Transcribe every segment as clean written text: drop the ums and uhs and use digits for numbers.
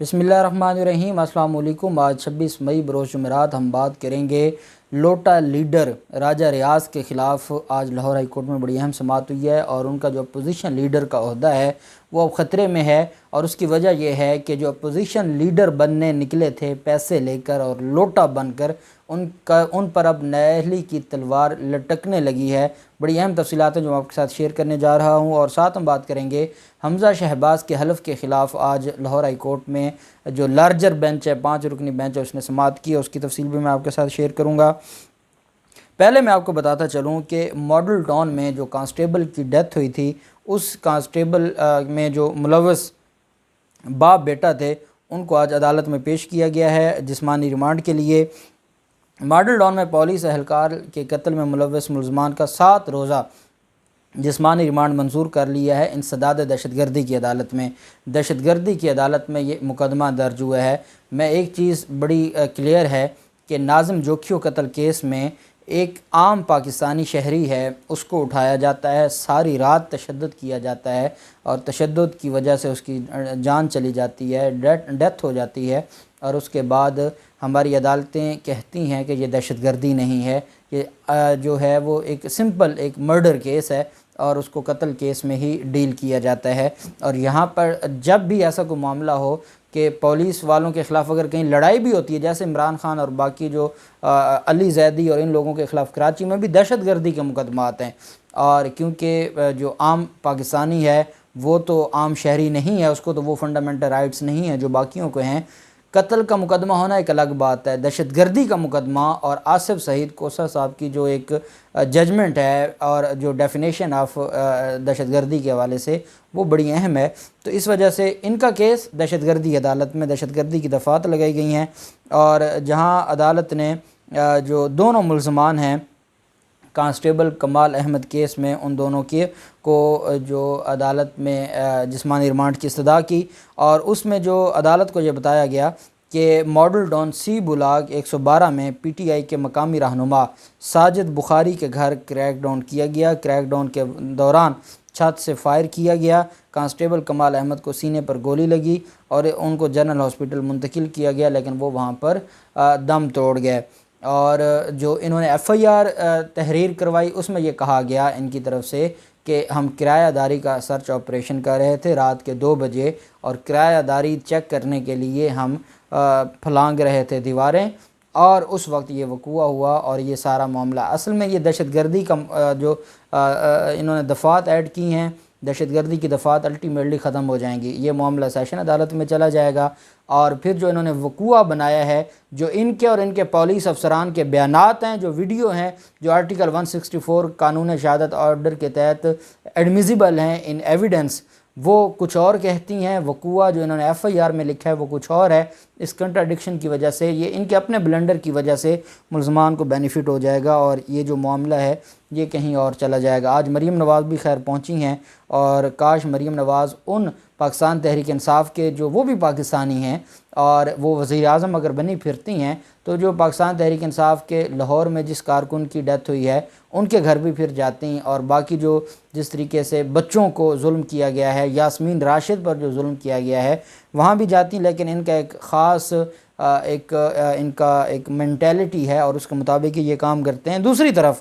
بسم اللہ الرحمن الرحیم۔ السلام علیکم۔ آج 26 مئی بروز جمعرات ہم بات کریں گے لوٹا لیڈر راجہ ریاض کے خلاف آج لاہور ہائی کورٹ میں بڑی اہم سماعت ہوئی ہے، اور ان کا جو اپوزیشن لیڈر کا عہدہ ہے وہ اب خطرے میں ہے، اور اس کی وجہ یہ ہے کہ جو اپوزیشن لیڈر بننے نکلے تھے پیسے لے کر اور لوٹا بن کر، ان پر اب نیالی کی تلوار لٹکنے لگی ہے۔ بڑی اہم تفصیلات ہیں جو میں آپ کے ساتھ شیئر کرنے جا رہا ہوں، اور ساتھ ہم بات کریں گے حمزہ شہباز کے حلف کے خلاف آج لاہور ہائی کورٹ میں جو لارجر بینچ ہے، 5 رکنی بینچ ہے، اس نے سماعت کی، اس کی تفصیل بھی میں آپ کے ساتھ شیئر کروں گا۔ پہلے میں آپ کو بتاتا چلوں کہ ماڈل ٹاؤن میں جو کانسٹیبل کی ڈیتھ ہوئی تھی، اس کانسٹیبل میں جو ملوث باپ بیٹا تھے ان کو آج عدالت میں پیش کیا گیا ہے جسمانی ریمانڈ کے لیے۔ ماڈل ٹاؤن میں پولیس اہلکار کے قتل میں ملوث ملزمان کا 7 روزہ جسمانی ریمانڈ منظور کر لیا ہے انسداد دہشت گردی کی عدالت میں۔ دہشت گردی کی عدالت میں یہ مقدمہ درج ہوا ہے۔ میں ایک چیز بڑی کلیئر ہے کہ ناظم جوکھیو قتل کیس میں ایک عام پاکستانی شہری ہے، اس کو اٹھایا جاتا ہے، ساری رات تشدد کیا جاتا ہے، اور تشدد کی وجہ سے اس کی جان چلی جاتی ہے، ڈیتھ ہو جاتی ہے، اور اس کے بعد ہماری عدالتیں کہتی ہیں کہ یہ دہشت گردی نہیں ہے، یہ جو ہے وہ ایک سمپل ایک مرڈر کیس ہے، اور اس کو قتل کیس میں ہی ڈیل کیا جاتا ہے۔ اور یہاں پر جب بھی ایسا کوئی معاملہ ہو کہ پولیس والوں کے خلاف اگر کہیں لڑائی بھی ہوتی ہے، جیسے عمران خان اور باقی جو علی زیدی اور ان لوگوں کے خلاف کراچی میں بھی دہشت گردی کے مقدمات ہیں، اور کیونکہ جو عام پاکستانی ہے وہ تو عام شہری نہیں ہے، اس کو تو وہ فنڈامنٹل رائٹس نہیں ہیں جو باقیوں کو ہیں۔ قتل کا مقدمہ ہونا ایک الگ بات ہے، دہشت گردی کا مقدمہ اور آصف سعید کوسہ صاحب کی جو ایک ججمنٹ ہے اور جو ڈیفینیشن آف دہشت گردی کے حوالے سے وہ بڑی اہم ہے، تو اس وجہ سے ان کا کیس دہشت گردی عدالت میں دہشت گردی کی دفعات لگائی گئی ہیں، اور جہاں عدالت نے جو دونوں ملزمان ہیں کانسٹیبل کمال احمد کیس میں، ان دونوں کو جو عدالت میں جسمانی ریمانڈ کی استدعا کی، اور اس میں جو عدالت کو یہ بتایا گیا کہ ماڈل ٹاؤن سی بلاک 112 میں پی ٹی آئی کے مقامی رہنما ساجد بخاری کے گھر کریک ڈاؤن کیا گیا۔ کریک ڈاؤن کے دوران چھت سے فائر کیا گیا، کانسٹیبل کمال احمد کو سینے پر گولی لگی اور ان کو جنرل ہاسپٹل منتقل کیا گیا، لیکن وہ وہاں پر دم توڑ گئے۔ اور جو انہوں نے ایف آئی آر تحریر کروائی، اس میں یہ کہا گیا ان کی طرف سے کہ ہم کرایہ داری کا سرچ آپریشن کر رہے تھے رات کے 2 بجے، اور کرایہ داری چیک کرنے کے لیے ہم پھلانگ رہے تھے دیواریں، اور اس وقت یہ وقوع ہوا، اور یہ سارا معاملہ اصل میں یہ دہشت گردی کا جو انہوں نے دفعات ایڈ کی ہیں، دہشت گردی کی دفعات الٹیمیٹلی ختم ہو جائیں گی۔ یہ معاملہ سیشن عدالت میں چلا جائے گا، اور پھر جو انہوں نے وقوع بنایا ہے، جو ان کے اور ان کے پولیس افسران کے بیانات ہیں، جو ویڈیو ہیں، جو آرٹیکل 164 قانون شہادت آرڈر کے تحت ایڈمیزیبل ہیں ان ایویڈنس، وہ کچھ اور کہتی ہیں، وقوع جو انہوں نے ایف آئی آر میں لکھا ہے وہ کچھ اور ہے۔ اس کنٹراڈکشن کی وجہ سے، یہ ان کے اپنے بلنڈر کی وجہ سے ملزمان کو بینیفٹ ہو جائے گا، اور یہ جو معاملہ ہے یہ کہیں اور چلا جائے گا۔ آج مریم نواز بھی خیر پہنچی ہیں، اور کاش مریم نواز ان پاکستان تحریک انصاف کے جو وہ بھی پاکستانی ہیں اور وہ وزیر اعظم اگر بنی پھرتی ہیں، تو جو پاکستان تحریک انصاف کے لاہور میں جس کارکن کی ڈیتھ ہوئی ہے ان کے گھر بھی پھر جاتی ہیں، اور باقی جو جس طریقے سے بچوں کو ظلم کیا گیا ہے، یاسمین راشد پر جو ظلم کیا گیا ہے وہاں بھی جاتی ہیں، لیکن ان کا ایک خاص ان کا ایک مینٹیلٹی ہے، اور اس کے مطابق یہ کام کرتے ہیں۔ دوسری طرف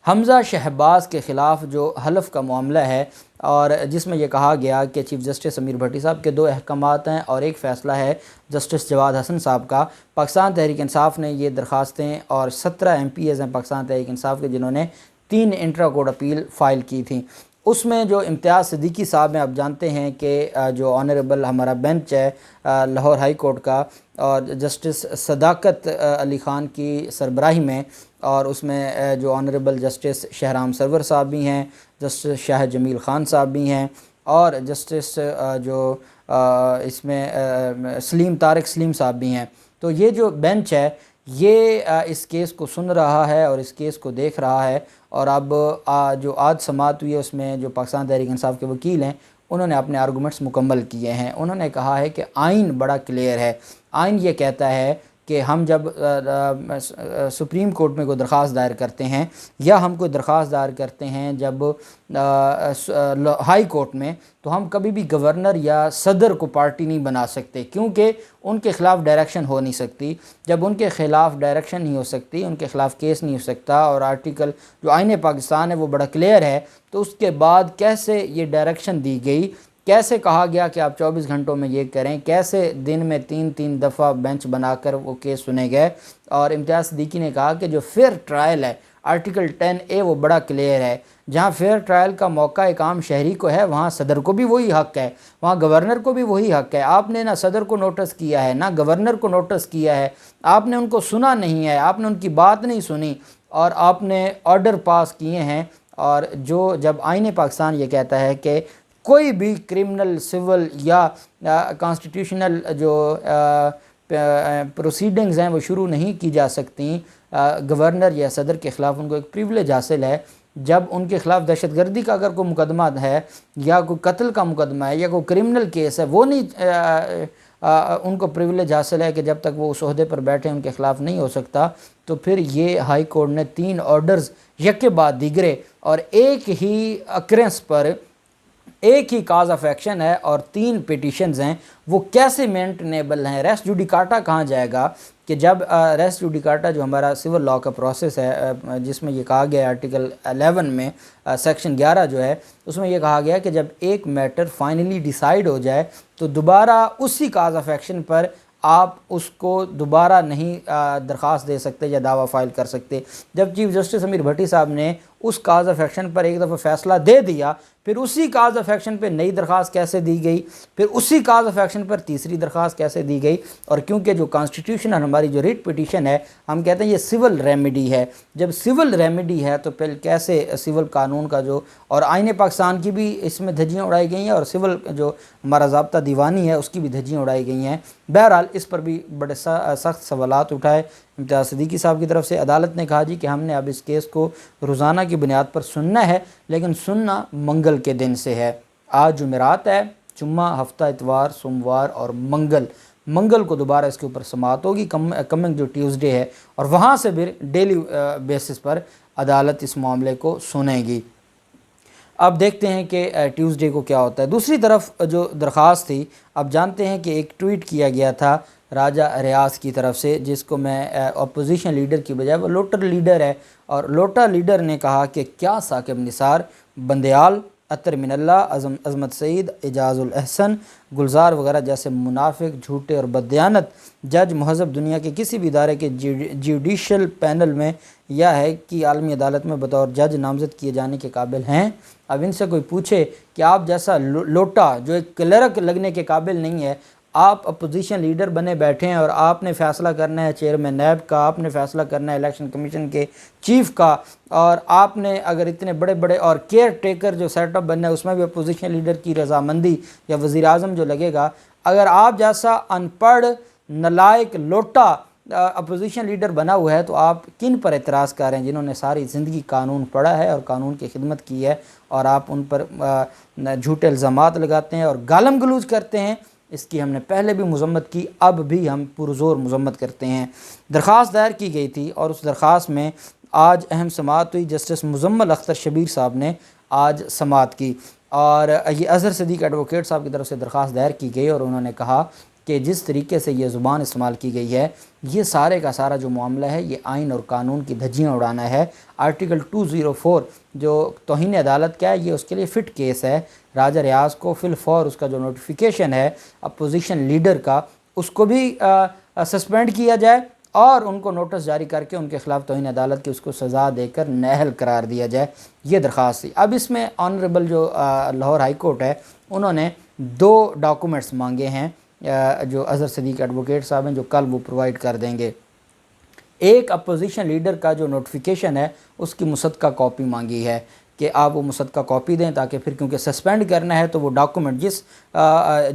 حمزہ شہباز کے خلاف جو حلف کا معاملہ ہے، اور جس میں یہ کہا گیا کہ چیف جسٹس امیر بھٹی صاحب کے 2 احکامات ہیں اور ایک فیصلہ ہے جسٹس جواد حسن صاحب کا۔ پاکستان تحریک انصاف نے یہ درخواستیں، اور 17 ایم پی ایز ہیں پاکستان تحریک انصاف کے جنہوں نے 3 انٹرا کورٹ اپیل فائل کی تھیں۔ اس میں جو امتیاز صدیقی صاحب ہیں، آپ جانتے ہیں کہ جو آنریبل ہمارا بینچ ہے لاہور ہائی کورٹ کا، اور جسٹس صداقت علی خان کی سربراہی میں، اور اس میں جو آنریبل جسٹس شہرام سرور صاحب بھی ہیں، جسٹس شاہ جمیل خان صاحب بھی ہیں، اور جسٹس جو اس میں طارق سلیم صاحب بھی ہیں۔ تو یہ جو بینچ ہے یہ اس کیس کو سن رہا ہے اور اس کیس کو دیکھ رہا ہے، اور اب جو آج سماعت ہوئی ہے اس میں جو پاکستان تحریک انصاف کے وکیل ہیں انہوں نے اپنے آرگومنٹس مکمل کیے ہیں۔ انہوں نے کہا ہے کہ آئین بڑا کلیئر ہے، آئین یہ کہتا ہے کہ ہم جب سپریم کورٹ میں کوئی درخواست دائر کرتے ہیں یا ہم کوئی درخواست دائر کرتے ہیں جب ہائی کورٹ میں، تو ہم کبھی بھی گورنر یا صدر کو پارٹی نہیں بنا سکتے، کیونکہ ان کے خلاف ڈائریکشن ہو نہیں سکتی۔ جب ان کے خلاف ڈائریکشن نہیں ہو سکتی، ان کے خلاف کیس نہیں ہو سکتا، اور آرٹیکل جو آئین پاکستان ہے وہ بڑا کلیئر ہے، تو اس کے بعد کیسے یہ ڈائریکشن دی گئی، کیسے کہا گیا کہ آپ 24 گھنٹوں میں یہ کریں، کیسے دن میں 3 دفعہ بینچ بنا کر وہ کیس سنے گئے۔ اور امتیاز صدیقی نے کہا کہ جو فیئر ٹرائل ہے، آرٹیکل 10A وہ بڑا کلیئر ہے، جہاں فیئر ٹرائل کا موقع ایک عام شہری کو ہے، وہاں صدر کو بھی وہی حق ہے، وہاں گورنر کو بھی وہی حق ہے۔ آپ نے نہ صدر کو نوٹس کیا ہے، نہ گورنر کو نوٹس کیا ہے، آپ نے ان کو سنا نہیں ہے، آپ نے ان کی بات نہیں سنی، اور آپ نے آرڈر پاس کیے ہیں۔ اور جب آئین پاکستان یہ کہتا ہے کہ کوئی بھی کرمنل، سول یا کانسٹیٹیوشنل جو پروسیڈنگز ہیں وہ شروع نہیں کی جا سکتی گورنر یا صدر کے خلاف، ان کو ایک پریولیج حاصل ہے۔ جب ان کے خلاف دہشت گردی کا اگر کوئی مقدمہ ہے یا کوئی قتل کا مقدمہ ہے یا کوئی کرمنل کیس ہے، وہ نہیں ان کو پریولیج حاصل ہے کہ جب تک وہ اس عہدے پر بیٹھے ان کے خلاف نہیں ہو سکتا۔ تو پھر یہ ہائی کورٹ نے 3 آرڈرز یکے بعد دیگرے اور ایک ہی اکرنس پر ایک ہی کاز آف ایکشن ہے اور 3 پیٹیشنز ہیں، وہ کیسے مینٹینیبل ہیں؟ ریس جوڈیکاٹا کہاں جائے گا کہ جب ریس جوڈیکاٹا جو ہمارا سول لاء کا پروسیس ہے، جس میں یہ کہا گیا ہے آرٹیکل 11 میں سیکشن 11 جو ہے، اس میں یہ کہا گیا کہ جب ایک میٹر فائنلی ڈیسائیڈ ہو جائے تو دوبارہ اسی کاز آف ایکشن پر آپ اس کو دوبارہ نہیں درخواست دے سکتے یا دعویٰ فائل کر سکتے۔ جب چیف جسٹس امیر بھٹی صاحب نے اس کاز آف ایکشن پر ایک دفعہ فیصلہ دے دیا، پھر اسی کاز آف ایکشن پہ نئی درخواست کیسے دی گئی، پھر اسی کاز آف ایکشن پر تیسری درخواست کیسے دی گئی؟ اور کیونکہ جو کانسٹیٹیوشنل ہماری جو ریٹ پٹیشن ہے، ہم کہتے ہیں یہ سول ریمیڈی ہے، جب سول ریمیڈی ہے تو پھر کیسے سول قانون کا جو اور آئین پاکستان کی بھی اس میں دھجیاں اڑائی گئی ہیں، اور سول جو ہمارا ضابطہ دیوانی ہے اس کی بھی دھجیاں اڑائی گئی ہیں۔ بہرحال اس پر بھی بڑے سخت سوالات اٹھائے امتیاز صدیقی صاحب کی طرف سے۔ عدالت نے کہا جی کہ ہم نے اب اس کیس کو روزانہ کی بنیاد پر سننا ہے، لیکن سننا منگل کے دن سے ہے۔ آج جمعرات ہے، جمعہ، ہفتہ اتوار، سوموار اور منگل کو دوبارہ اس کے اوپر سماعت ہوگی، کمنگ جو ٹیوزڈے ہے، اور وہاں سے پھر ڈیلی بیسس پر عدالت اس معاملے کو سنے گی۔ اب دیکھتے ہیں کہ ٹیوزڈے کو کیا ہوتا ہے۔ دوسری طرف جو درخواست تھی، اب جانتے ہیں کہ ایک ٹویٹ کیا گیا تھا راجہ ریاض کی طرف سے، جس کو میں اپوزیشن لیڈر کی بجائے وہ لوٹر لیڈر ہے، اور لوٹا لیڈر نے کہا کہ کیا ثاقب نثار، بندیال، عطر من اللہ، عظمت سعید، اعجاز الاحسن، گلزار وغیرہ جیسے منافق، جھوٹے اور بددیانت جج مہذب دنیا کے کسی بھی ادارے کے جوڈیشل پینل میں یا ہے کہ عالمی عدالت میں بطور جج نامزد کیے جانے کے قابل ہیں؟ اب ان سے کوئی پوچھے کہ آپ جیسا لوٹا جو ایک کلرک لگنے کے قابل نہیں ہے، آپ اپوزیشن لیڈر بنے بیٹھے ہیں، اور آپ نے فیصلہ کرنا ہے چیئرمین نیب کا، آپ نے فیصلہ کرنا ہے الیکشن کمیشن کے چیف کا، اور آپ نے اگر اتنے بڑے بڑے اور کیئر ٹیکر جو سیٹ اپ بننا ہے اس میں بھی اپوزیشن لیڈر کی رضامندی یا وزیر اعظم جو لگے گا، اگر آپ جیسا ان پڑھ نالائق لوٹا اپوزیشن لیڈر بنا ہوا ہے تو آپ کن پر اعتراض کر رہے ہیں، جنہوں نے ساری زندگی قانون پڑھا ہے اور قانون کی خدمت کی ہے، اور آپ ان پر جھوٹے الزامات لگاتے ہیں اور گالم گلوچ کرتے ہیں؟ اس کی ہم نے پہلے بھی مذمت کی، اب بھی ہم پرزور مذمت کرتے ہیں۔ درخواست دائر کی گئی تھی اور اس درخواست میں آج اہم سماعت ہوئی۔ جسٹس مزمل اختر شبیر صاحب نے آج سماعت کی، اور یہ اظہر صدیق ایڈوکیٹ صاحب کی طرف سے درخواست دائر کی گئی، اور انہوں نے کہا کہ جس طریقے سے یہ زبان استعمال کی گئی ہے، یہ سارے کا سارا جو معاملہ ہے یہ آئین اور قانون کی دھجیاں اڑانا ہے۔ آرٹیکل 204 جو توہین عدالت کا ہے، یہ اس کے لیے فٹ کیس ہے۔ راجہ ریاض کو فی الفور اس کا جو نوٹیفیکیشن ہے اپوزیشن لیڈر کا، اس کو بھی سسپینڈ کیا جائے، اور ان کو نوٹس جاری کر کے ان کے خلاف توہین عدالت کی اس کو سزا دے کر نااہل قرار دیا جائے، یہ درخواست تھی۔ اب اس میں آنریبل جو لاہور ہائی کورٹ ہے، انہوں نے 2 ڈاکومنٹس مانگے ہیں جو اظہر صدیق ایڈوکیٹ صاحب ہیں، جو کل وہ پرووائڈ کر دیں گے۔ ایک اپوزیشن لیڈر کا جو نوٹیفیکیشن ہے اس کی مصدقہ کاپی مانگی ہے کہ آپ وہ مصدقہ کاپی دیں، تاکہ پھر کیونکہ سسپینڈ کرنا ہے تو وہ ڈاکومنٹ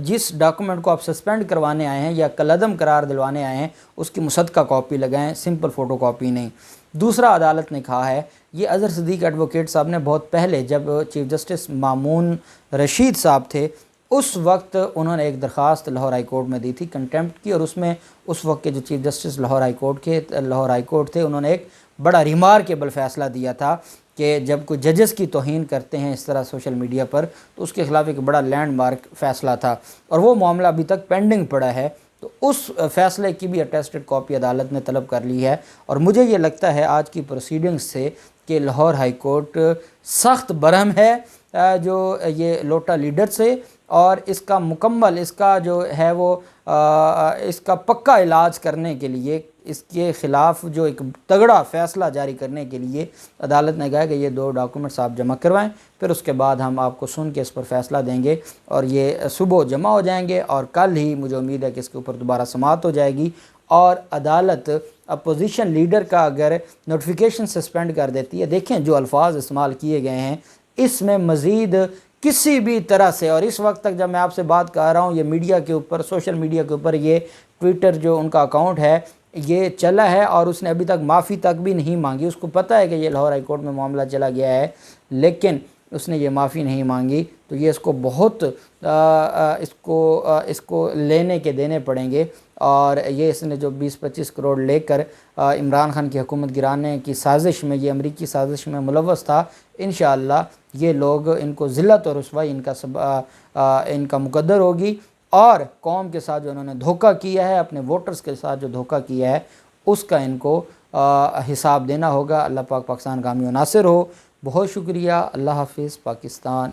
جس ڈاکومنٹ کو آپ سسپینڈ کروانے آئے ہیں یا کالعدم قرار دلوانے آئے ہیں اس کی مصدقہ کاپی لگائیں، سمپل فوٹو کاپی نہیں۔ دوسرا، عدالت نے کہا ہے، یہ اظہر صدیق ایڈوکیٹ صاحب نے بہت پہلے جب چیف جسٹس مامون رشید صاحب تھے اس وقت انہوں نے ایک درخواست لاہور ہائی کورٹ میں دی تھی کنٹیمپٹ کی، اور اس میں اس وقت کے جو chief justice Lahore high court تھے انہوں نے ایک بڑا ریمارکیبل فیصلہ دیا تھا کہ جب کوئی ججز کی توہین کرتے ہیں اس طرح سوشل میڈیا پر تو اس کے خلاف ایک بڑا لینڈ مارک فیصلہ تھا، اور وہ معاملہ ابھی تک پینڈنگ پڑا ہے۔ تو اس فیصلے کی بھی اٹیسٹڈ کاپی عدالت نے طلب کر لی ہے، اور مجھے یہ لگتا ہے آج کی پروسیڈنگز سے کہ لاہور ہائی کورٹ سخت برہم ہے جو یہ لوٹا لیڈر سے، اور اس کا مکمل اس کا جو ہے وہ اس کا پکا علاج کرنے کے لیے، اس کے خلاف جو ایک تگڑا فیصلہ جاری کرنے کے لیے عدالت نے کہا کہ یہ 2 ڈاکومنٹس آپ جمع کروائیں، پھر اس کے بعد ہم آپ کو سن کے اس پر فیصلہ دیں گے، اور یہ صبح جمع ہو جائیں گے، اور کل ہی مجھے امید ہے کہ اس کے اوپر دوبارہ سماعت ہو جائے گی، اور عدالت اپوزیشن لیڈر کا اگر نوٹیفیکیشن سسپینڈ کر دیتی ہے، دیکھیں جو الفاظ استعمال کیے گئے ہیں اس میں مزید کسی بھی طرح سے، اور اس وقت تک جب میں آپ سے بات کر رہا ہوں یہ میڈیا کے اوپر، سوشل میڈیا کے اوپر یہ ٹویٹر جو ان کا اکاؤنٹ ہے یہ چلا ہے، اور اس نے ابھی تک معافی تک بھی نہیں مانگی۔ اس کو پتہ ہے کہ یہ لاہور ہائی کورٹ میں معاملہ چلا گیا ہے، لیکن اس نے یہ معافی نہیں مانگی، تو یہ اس کو بہت اس کو لینے کے دینے پڑیں گے، اور یہ اس نے جو 20-25 کروڑ لے کر عمران خان کی حکومت گرانے کی سازش میں، یہ امریکی سازش میں ملوث تھا، انشاءاللہ یہ لوگ ان کو ذلت اور رسوائی ان کا مقدر ہوگی، اور قوم کے ساتھ جو انہوں نے دھوکہ کیا ہے، اپنے ووٹرز کے ساتھ جو دھوکہ کیا ہے اس کا ان کو حساب دینا ہوگا۔ اللہ پاک پاکستان کا حامی و ناصر ہو۔ بہت شکریہ۔ اللہ حافظ پاکستان۔